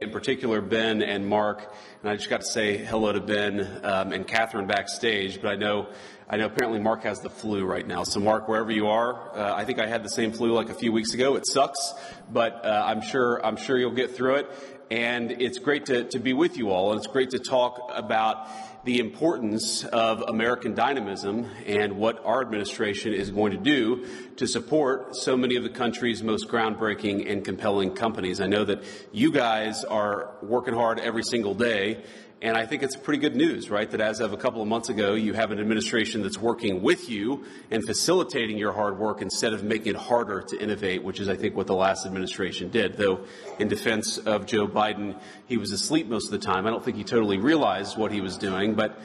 In particular, Ben and Mark, and I just got to say hello to Ben and Catherine backstage, but I know apparently Mark has the flu right now. So Mark, wherever you are, I think I had the same flu like a few weeks ago. It sucks, but I'm sure you'll get through it. And it's great to be with you all, and it's great to talk about the importance of American dynamism and what our administration is going to do to support so many of the country's most groundbreaking and compelling companies. I know that you guys are working hard every single day, and I think it's pretty good news, right, that as of a couple of months ago, you have an administration that's working with you and facilitating your hard work instead of making it harder to innovate, which is, I think, what the last administration did. Though, in defense of Joe Biden, he was asleep most of the time. I don't think he totally realized what he was doing, but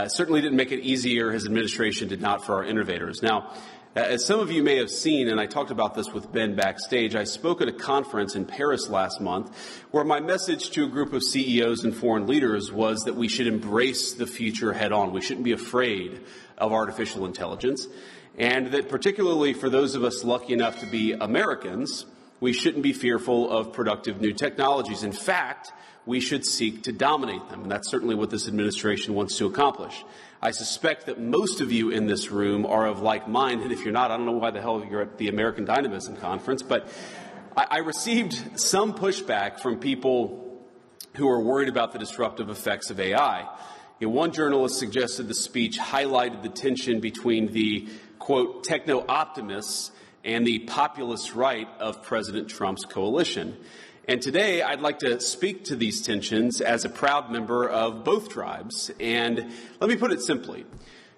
certainly didn't make it easier. His administration did not for our innovators. Now, as some of you may have seen, and I talked about this with Ben backstage, I spoke at a conference in Paris last month where my message to a group of CEOs and foreign leaders was that we should embrace the future head on. We shouldn't be afraid of artificial intelligence, and that particularly for those of us lucky enough to be Americans, we shouldn't be fearful of productive new technologies. In fact, we should seek to dominate them, and that's certainly what this administration wants to accomplish. I suspect that most of you in this room are of like mind, and if you're not, I don't know why the hell you're at the American Dynamism Conference, but I received some pushback from people who are worried about the disruptive effects of AI. One journalist suggested the speech highlighted the tension between the, quote, techno-optimists and the populist right of President Trump's coalition. And today, I'd like to speak to these tensions as a proud member of both tribes. And let me put it simply.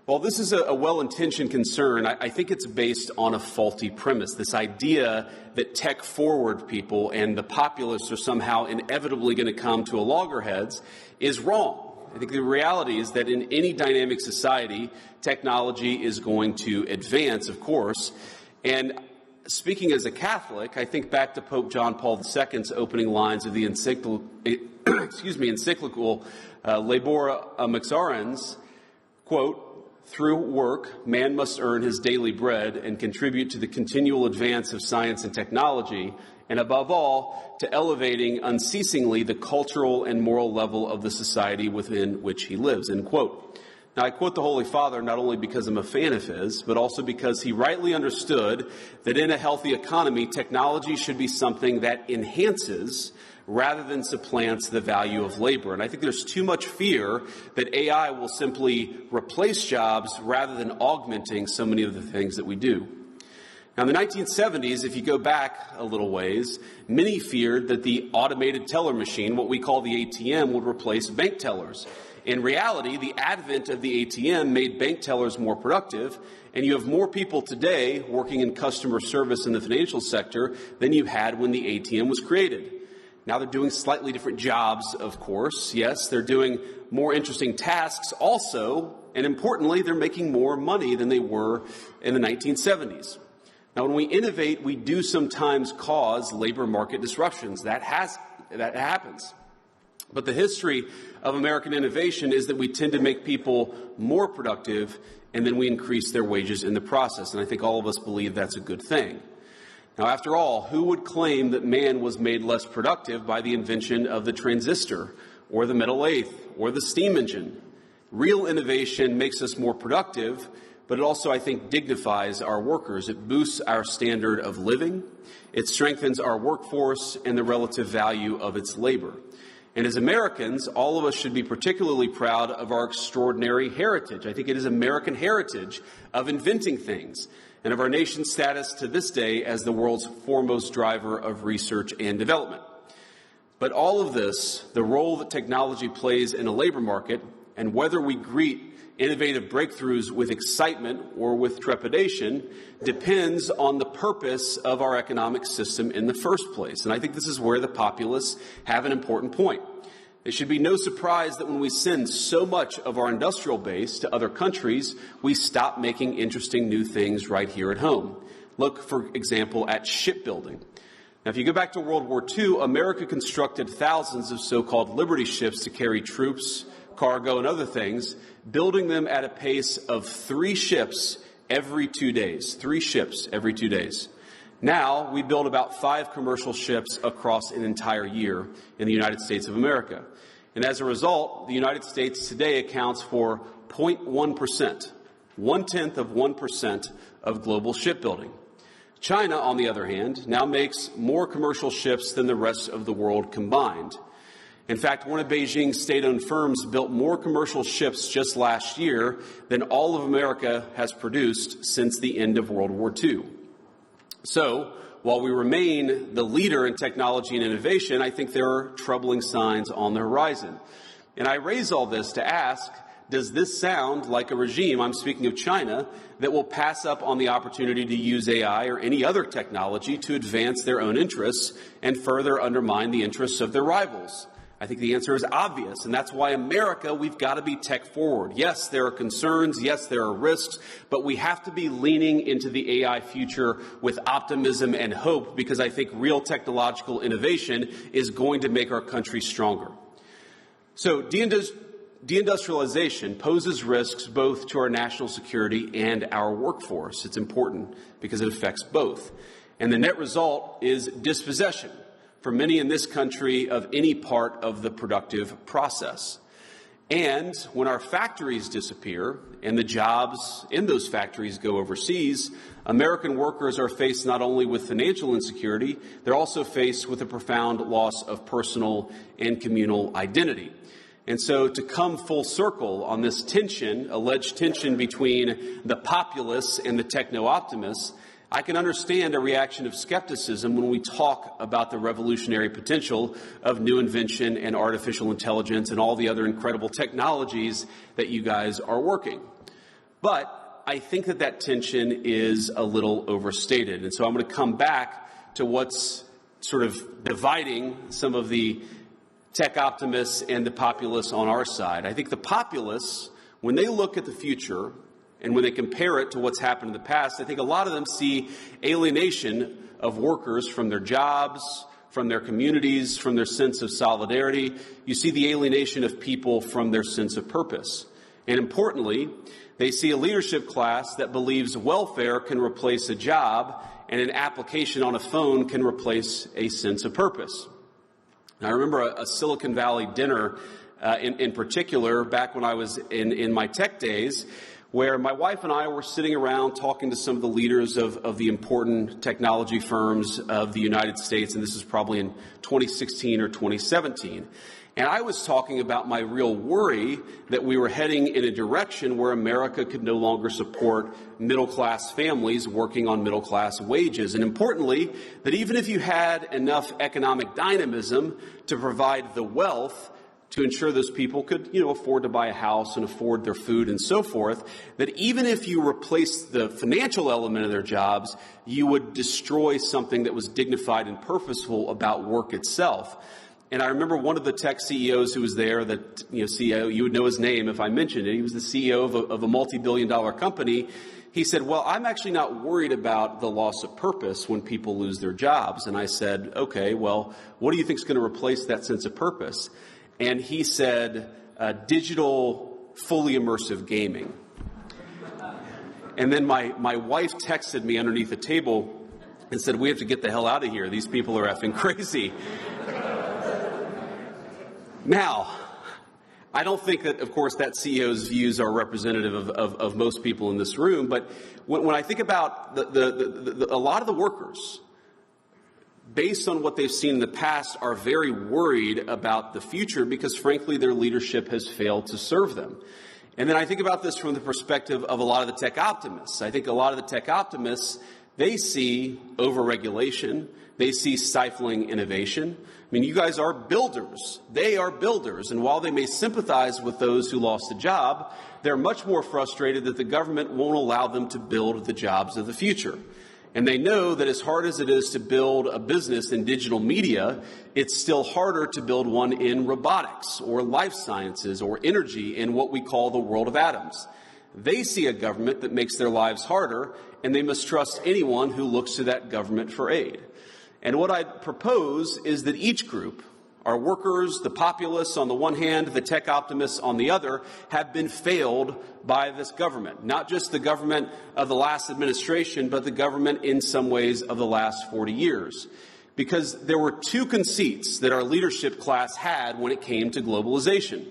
While this is a well-intentioned concern, I think it's based on a faulty premise. This idea that tech-forward people and the populists are somehow inevitably going to come to a loggerheads is wrong. I think the reality is that in any dynamic society, technology is going to advance, of course. And speaking as a Catholic, I think back to Pope John Paul II's opening lines of the encyclical Labor Mixarens, quote, "Through work, man must earn his daily bread and contribute to the continual advance of science and technology, and above all, to elevating unceasingly the cultural and moral level of the society within which he lives," end quote. Now, I quote the Holy Father not only because I'm a fan of his, but also because he rightly understood that in a healthy economy, technology should be something that enhances rather than supplants the value of labor. And I think there's too much fear that AI will simply replace jobs rather than augmenting so many of the things that we do. Now, in the 1970s, if you go back a little ways, many feared that the automated teller machine, what we call the ATM, would replace bank tellers. In reality, the advent of the ATM made bank tellers more productive, and you have more people today working in customer service in the financial sector than you had when the ATM was created. Now they're doing slightly different jobs, of course. Yes, they're doing more interesting tasks also, and importantly, they're making more money than they were in the 1970s. Now, when we innovate, we do sometimes cause labor market disruptions. That happens. But the history of American innovation is that we tend to make people more productive, and then we increase their wages in the process. And I think all of us believe that's a good thing. Now, after all, who would claim that man was made less productive by the invention of the transistor, or the metal lathe, or the steam engine? Real innovation makes us more productive, but it also, I think, dignifies our workers. It boosts our standard of living. It strengthens our workforce and the relative value of its labor. And as Americans, all of us should be particularly proud of our extraordinary heritage. I think it is American heritage of inventing things and of our nation's status to this day as the world's foremost driver of research and development. But all of this, the role that technology plays in a labor market, and whether we greet innovative breakthroughs with excitement or with trepidation, depends on the purpose of our economic system in the first place. And I think this is where the populists have an important point. It should be no surprise that when we send so much of our industrial base to other countries, we stop making interesting new things right here at home. Look, for example, at shipbuilding. Now, if you go back to World War II, America constructed thousands of so-called Liberty ships to carry troops, cargo, and other things, building them at a pace of 3 ships every 2 days. 3 ships every 2 days. Now, we build about 5 commercial ships across an entire year in the United States of America. And as a result, the United States today accounts for 0.1%, 0.1% of global shipbuilding. China, on the other hand, now makes more commercial ships than the rest of the world combined. In fact, one of Beijing's state-owned firms built more commercial ships just last year than all of America has produced since the end of World War II. So, while we remain the leader in technology and innovation, I think there are troubling signs on the horizon. And I raise all this to ask, does this sound like a regime, I'm speaking of China, that will pass up on the opportunity to use AI or any other technology to advance their own interests and further undermine the interests of their rivals? I think the answer is obvious, and that's why America, we've got to be tech forward. Yes, there are concerns. Yes, there are risks, but we have to be leaning into the AI future with optimism and hope, because I think real technological innovation is going to make our country stronger. So deindustrialization poses risks both to our national security and our workforce. It's important because it affects both. And the net result is dispossession for many in this country of any part of the productive process. And when our factories disappear and the jobs in those factories go overseas, American workers are faced not only with financial insecurity, they're also faced with a profound loss of personal and communal identity. And so to come full circle on this tension, alleged tension between the populace and the techno-optimists, I can understand a reaction of skepticism when we talk about the revolutionary potential of new invention and artificial intelligence and all the other incredible technologies that you guys are working. But I think that tension is a little overstated. And so I'm going to come back to what's sort of dividing some of the tech optimists and the populace on our side. I think the populace, when they look at the future, and when they compare it to what's happened in the past, I think a lot of them see alienation of workers from their jobs, from their communities, from their sense of solidarity. You see the alienation of people from their sense of purpose. And importantly, they see a leadership class that believes welfare can replace a job and an application on a phone can replace a sense of purpose. And I remember a Silicon Valley dinner in particular back when I was in my tech days, where my wife and I were sitting around talking to some of the leaders of the important technology firms of the United States, and this is probably in 2016 or 2017. And I was talking about my real worry that we were heading in a direction where America could no longer support middle-class families working on middle-class wages. And importantly, that even if you had enough economic dynamism to provide the wealth to ensure those people could, afford to buy a house and afford their food and so forth, that even if you replaced the financial element of their jobs, you would destroy something that was dignified and purposeful about work itself. And I remember one of the tech CEOs who was there, CEO, you would know his name if I mentioned it. He was the CEO of a multi-billion-dollar company. He said, well, I'm actually not worried about the loss of purpose when people lose their jobs. And I said, okay, well, what do you think is going to replace that sense of purpose? And he said, digital, fully immersive gaming. And then my wife texted me underneath the table and said, we have to get the hell out of here. These people are effing crazy. Now, I don't think that, of course, that CEO's views are representative of most people in this room. But when I think about a lot of the workers, based on what they've seen in the past, are very worried about the future because, frankly, their leadership has failed to serve them. And then I think about this from the perspective of a lot of the tech optimists. I think a lot of the tech optimists, they see overregulation. They see stifling innovation. I mean, you guys are builders. They are builders. And while they may sympathize with those who lost a job, they're much more frustrated that the government won't allow them to build the jobs of the future. And they know that as hard as it is to build a business in digital media, it's still harder to build one in robotics or life sciences or energy in what we call the world of atoms. They see a government that makes their lives harder, and they must trust anyone who looks to that government for aid. And what I propose is that each group, Our workers, the populace on the one hand, the tech optimists on the other, have been failed by this government. Not just the government of the last administration, but the government in some ways of the last 40 years. Because there were two conceits that our leadership class had when it came to globalization.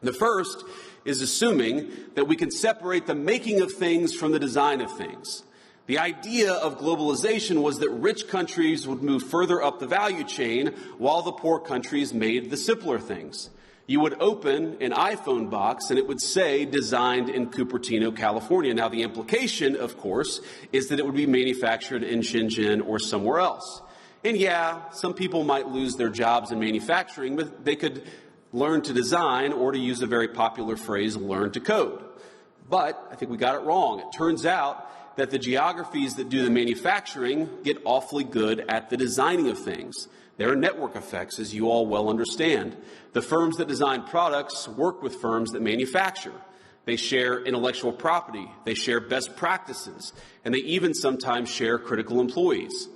The first is assuming that we can separate the making of things from the design of things. The idea of globalization was that rich countries would move further up the value chain while the poor countries made the simpler things. You would open an iPhone box and it would say designed in Cupertino, California. Now, the implication, of course, is that it would be manufactured in Shenzhen or somewhere else. And yeah, some people might lose their jobs in manufacturing, but they could learn to design, or to use a very popular phrase, learn to code. But I think we got it wrong. It turns out that the geographies that do the manufacturing get awfully good at the designing of things. There are network effects, as you all well understand. The firms that design products work with firms that manufacture. They share intellectual property, they share best practices, and they even sometimes share critical employees.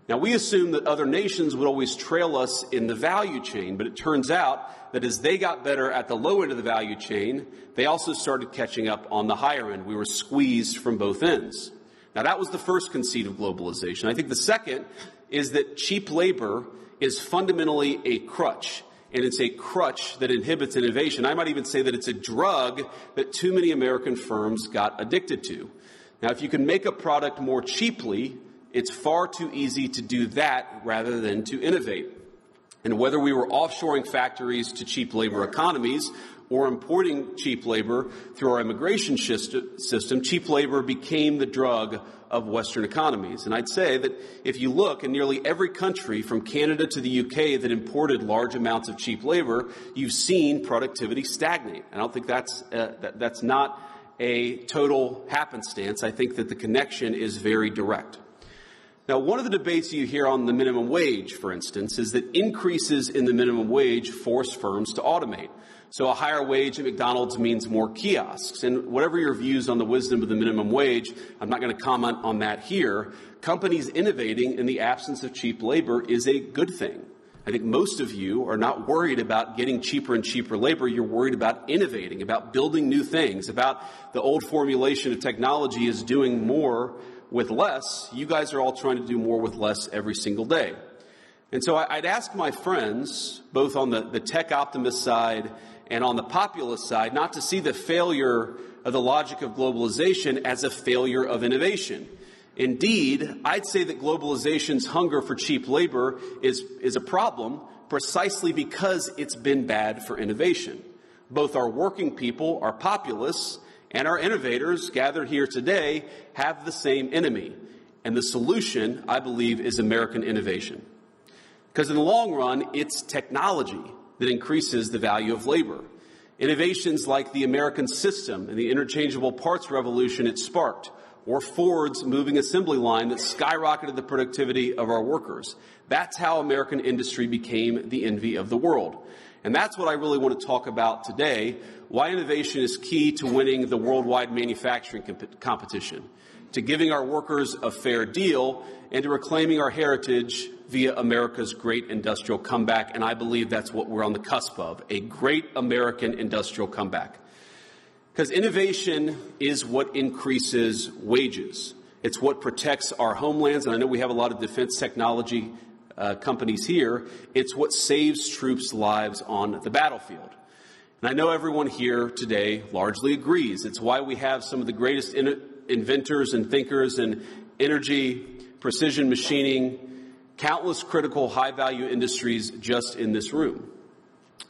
Now, we assume that other nations would always trail us in the value chain, but it turns out that as they got better at the low end of the value chain, they also started catching up on the higher end. We were squeezed from both ends. Now, that was the first conceit of globalization. I think the second is that cheap labor is fundamentally a crutch, and it's a crutch that inhibits innovation. I might even say that it's a drug that too many American firms got addicted to. Now, if you can make a product more cheaply, it's far too easy to do that rather than to innovate. And whether we were offshoring factories to cheap labor economies or importing cheap labor through our immigration system, cheap labor became the drug of Western economies. And I'd say that if you look in nearly every country from Canada to the UK that imported large amounts of cheap labor, you've seen productivity stagnate. I don't think that's not a total happenstance. I think that the connection is very direct. Now, one of the debates you hear on the minimum wage, for instance, is that increases in the minimum wage force firms to automate. So a higher wage at McDonald's means more kiosks. And whatever your views on the wisdom of the minimum wage, I'm not going to comment on that here. Companies innovating in the absence of cheap labor is a good thing. I think most of you are not worried about getting cheaper and cheaper labor. You're worried about innovating, about building new things, about the old formulation of technology is doing more with less. You guys are all trying to do more with less every single day. And so I'd ask my friends, both on the tech optimist side and on the populist side, not to see the failure of the logic of globalization as a failure of innovation. Indeed, I'd say that globalization's hunger for cheap labor is a problem precisely because it's been bad for innovation. Both our working people, our populists, and our innovators gathered here today have the same enemy. And the solution, I believe, is American innovation. Because in the long run, it's technology that increases the value of labor. Innovations like the American system and the interchangeable parts revolution it sparked, or Ford's moving assembly line that skyrocketed the productivity of our workers. That's how American industry became the envy of the world. And that's what I really want to talk about today, why innovation is key to winning the worldwide manufacturing competition, to giving our workers a fair deal, and to reclaiming our heritage via America's great industrial comeback. And I believe that's what we're on the cusp of, a great American industrial comeback. Because innovation is what increases wages. It's what protects our homelands. And I know we have a lot of defense technology companies here. It's what saves troops' lives on the battlefield. And I know everyone here today largely agrees. It's why we have some of the greatest inventors and thinkers in energy, precision machining, countless critical high-value industries just in this room.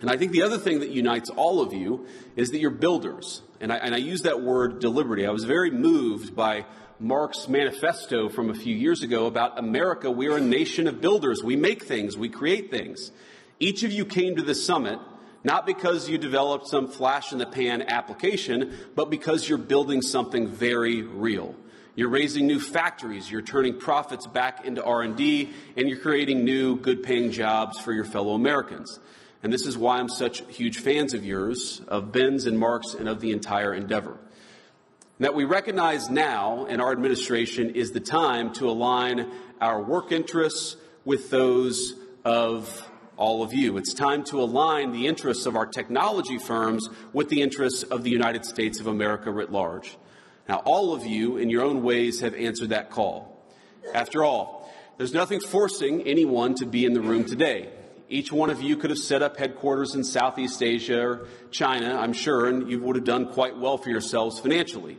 And I think the other thing that unites all of you is that you're builders. And I use that word deliberately. I was very moved by Mark's manifesto from a few years ago about America. We are a nation of builders. We make things. We create things. Each of you came to this summit not because you developed some flash-in-the-pan application, but because you're building something very real. You're raising new factories. You're turning profits back into R&D, and you're creating new, good-paying jobs for your fellow Americans. And this is why I'm such huge fans of yours, of Ben's and Mark's, and of the entire endeavor. That we recognize now in our administration is the time to align our work interests with those of all of you. It's time to align the interests of our technology firms with the interests of the United States of America writ large. Now, all of you, in your own ways, have answered that call. After all, there's nothing forcing anyone to be in the room today. Each one of you could have set up headquarters in Southeast Asia or China, I'm sure, and you would have done quite well for yourselves financially.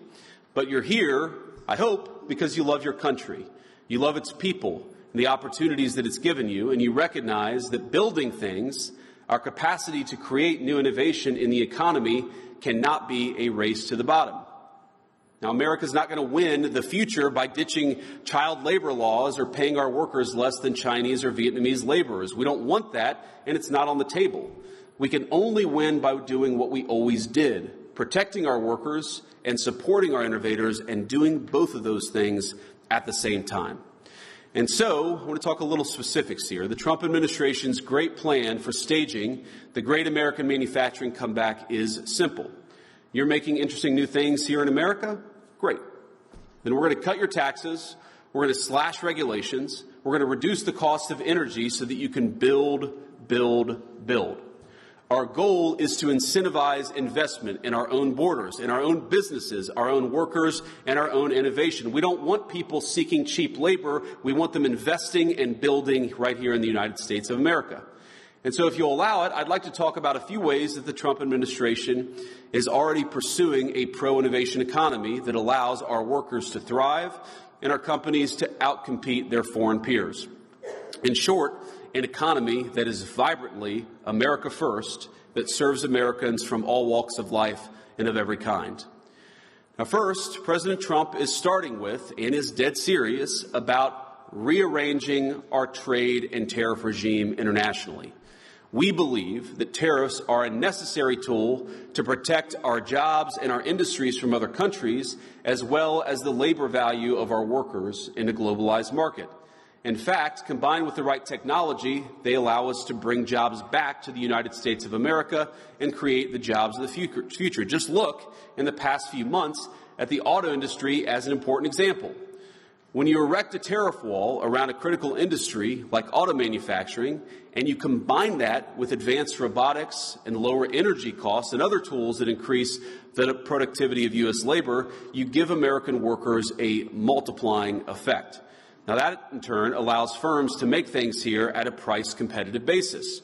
But you're here, I hope, because you love your country. You love its people and the opportunities that it's given you, and you recognize that building things, our capacity to create new innovation in the economy, cannot be a race to the bottom. Now, America's not going to win the future by ditching child labor laws or paying our workers less than Chinese or Vietnamese laborers. We don't want that, and it's not on the table. We can only win by doing what we always did, protecting our workers and supporting our innovators, and doing both of those things at the same time. And so, I want to talk a little specifics here. The Trump administration's great plan for staging the great American manufacturing comeback is simple. You're making interesting new things here in America? Great. Then we're going to cut your taxes, we're going to slash regulations, we're going to reduce the cost of energy so that you can build. Our goal is to incentivize investment in our own borders, in our own businesses, our own workers, and our own innovation. We don't want people seeking cheap labor. We want them investing and building right here in the United States of America. And so if you'll allow it, I'd like to talk about a few ways that the Trump administration is already pursuing a pro-innovation economy that allows our workers to thrive and our companies to outcompete their foreign peers. In short, an economy that is vibrantly America first, that serves Americans from all walks of life and of every kind. Now, first, President Trump is starting with, and is dead serious, about rearranging our trade and tariff regime internationally. We believe that tariffs are a necessary tool to protect our jobs and our industries from other countries, as well as the labor value of our workers in a globalized market. In fact, combined with the right technology, they allow us to bring jobs back to the United States of America and create the jobs of the future. Just look in the past few months at the auto industry as an important example. When you erect a tariff wall around a critical industry like auto manufacturing, and you combine that with advanced robotics and lower energy costs and other tools that increase the productivity of U.S. labor, you give American workers a multiplying effect. Now, that, in turn, allows firms to make things here at a price-competitive basis.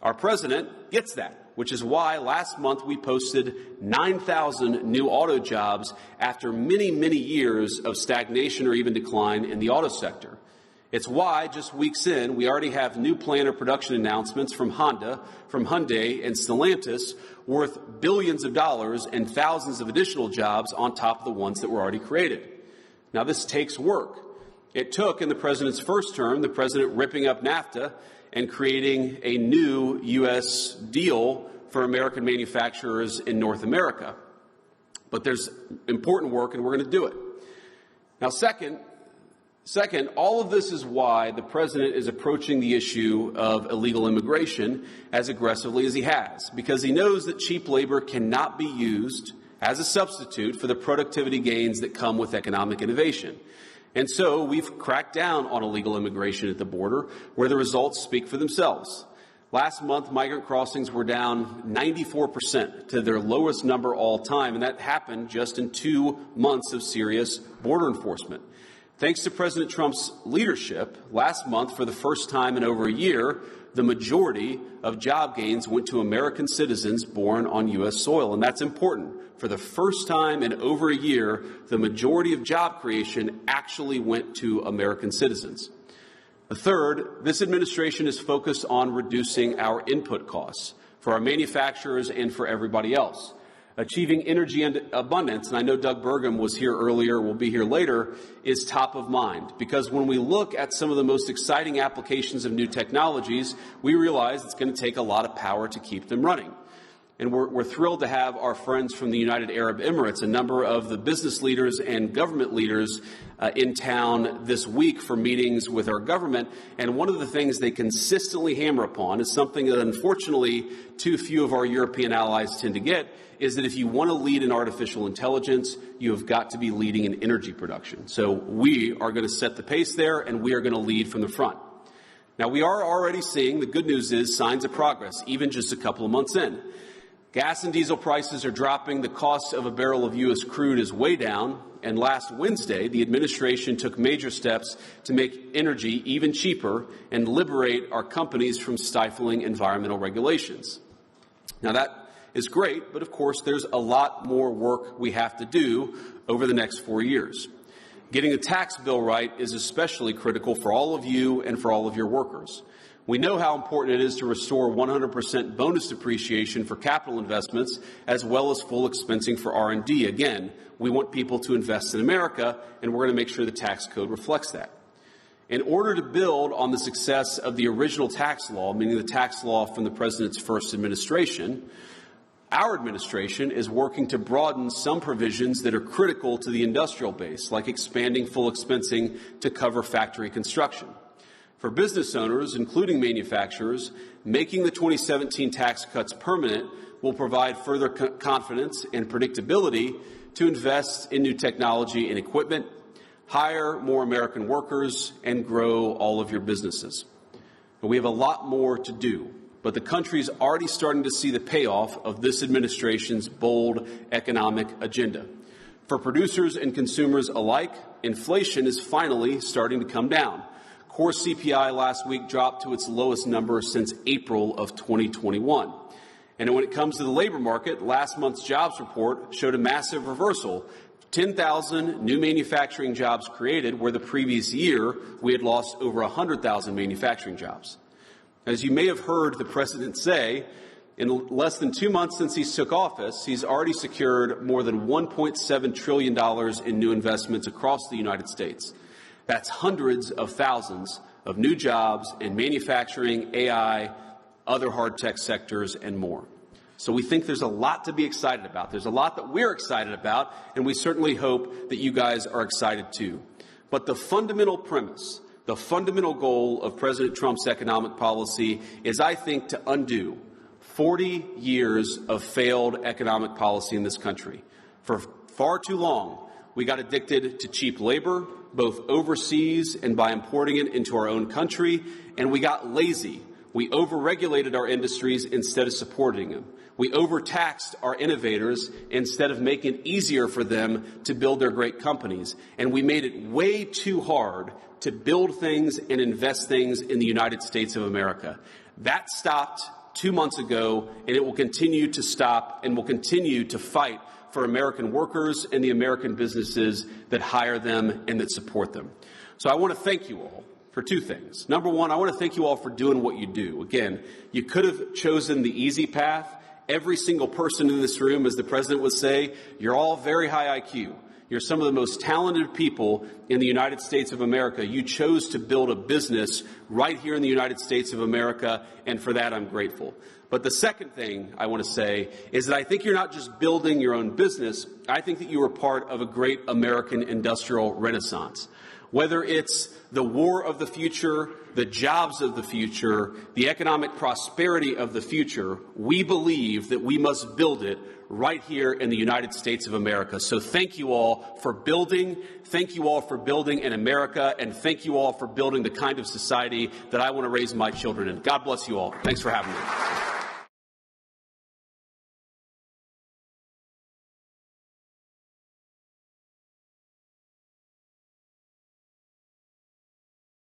Our president gets that, which is why last month we posted 9,000 new auto jobs after many, many years of stagnation or even decline in the auto sector. It's why, just weeks in, we already have new plant or production announcements from Honda, from Hyundai, and Stellantis worth billions of dollars and thousands of additional jobs on top of the ones that were already created. Now, this takes work. It took, in the president's first term, the president ripping up NAFTA and creating a new U.S. deal for American manufacturers in North America. But there's important work, and we're going to do it. Now, second, all of this is why the president is approaching the issue of illegal immigration as aggressively as he has, because he knows that cheap labor cannot be used as a substitute for the productivity gains that come with economic innovation. And so we've cracked down on illegal immigration at the border, where the results speak for themselves. Last month, migrant crossings were down 94% to their lowest number all time, and that happened just in 2 months of serious border enforcement. Thanks to President Trump's leadership, last month, for the first time in over a year, the majority of job gains went to American citizens born on U.S. soil, and that's important. For the first time in over a year, the majority of job creation actually went to American citizens. Third, this administration is focused on reducing our input costs for our manufacturers and for everybody else. Achieving energy abundance, and I know Doug Burgum was here earlier, will be here later, is top of mind. Because when we look at some of the most exciting applications of new technologies, we realize it's going to take a lot of power to keep them running. And we're thrilled to have our friends from the United Arab Emirates, a number of the business leaders and government leaders in town this week for meetings with our government. And one of the things they consistently hammer upon is something that unfortunately too few of our European allies tend to get, is that if you want to lead in artificial intelligence, you have got to be leading in energy production. So we are going to set the pace there, and we are going to lead from the front. Now, we are already seeing, the good news is, signs of progress, even just a couple of months in. Gas and diesel prices are dropping, the cost of a barrel of U.S. crude is way down, and last Wednesday, the administration took major steps to make energy even cheaper and liberate our companies from stifling environmental regulations. Now, that is great, but of course, there's a lot more work we have to do over the next 4 years. Getting the tax bill right is especially critical for all of you and for all of your workers. We know how important it is to restore 100% bonus depreciation for capital investments, as well as full expensing for R&D. Again, we want people to invest in America, and we're going to make sure the tax code reflects that. In order to build on the success of the original tax law, meaning the tax law from the President's first administration, our administration is working to broaden some provisions that are critical to the industrial base, like expanding full expensing to cover factory construction. For business owners, including manufacturers, making the 2017 tax cuts permanent will provide further confidence and predictability to invest in new technology and equipment, hire more American workers, and grow all of your businesses. But we have a lot more to do, but the country is already starting to see the payoff of this administration's bold economic agenda. For producers and consumers alike, inflation is finally starting to come down. Core CPI last week dropped to its lowest number since April of 2021. And when it comes to the labor market, last month's jobs report showed a massive reversal. 10,000 new manufacturing jobs created, where the previous year we had lost over 100,000 manufacturing jobs. As you may have heard the President say, in less than 2 months since he took office, he's already secured more than $1.7 trillion in new investments across the United States. That's hundreds of thousands of new jobs in manufacturing, AI, other hard tech sectors, and more. So we think there's a lot to be excited about. There's a lot that we're excited about, and we certainly hope that you guys are excited too. But the fundamental premise, the fundamental goal of President Trump's economic policy is, I think, to undo 40 years of failed economic policy in this country. For far too long, we got addicted to cheap labor, both overseas and by importing it into our own country, and we got lazy. We overregulated our industries instead of supporting them. We overtaxed our innovators instead of making it easier for them to build their great companies. And we made it way too hard to build things and invest things in the United States of America. That stopped 2 months ago, and it will continue to stop, and will continue to fight for American workers and the American businesses that hire them and that support them. So I want to thank you all for two things. Number one, I want to thank you all for doing what you do. Again, you could have chosen the easy path. Every single person in this room, as the President would say, you're all very high IQ. You're some of the most talented people in the United States of America. You chose to build a business right here in the United States of America, and for that I'm grateful. But the second thing I want to say is that I think you're not just building your own business. I think that you are part of a great American industrial renaissance. Whether it's the war of the future, the jobs of the future, the economic prosperity of the future, we believe that we must build it right here in the United States of America. So thank you all for building. Thank you all for building in America. And thank you all for building the kind of society that I want to raise my children in. God bless you all. Thanks for having me.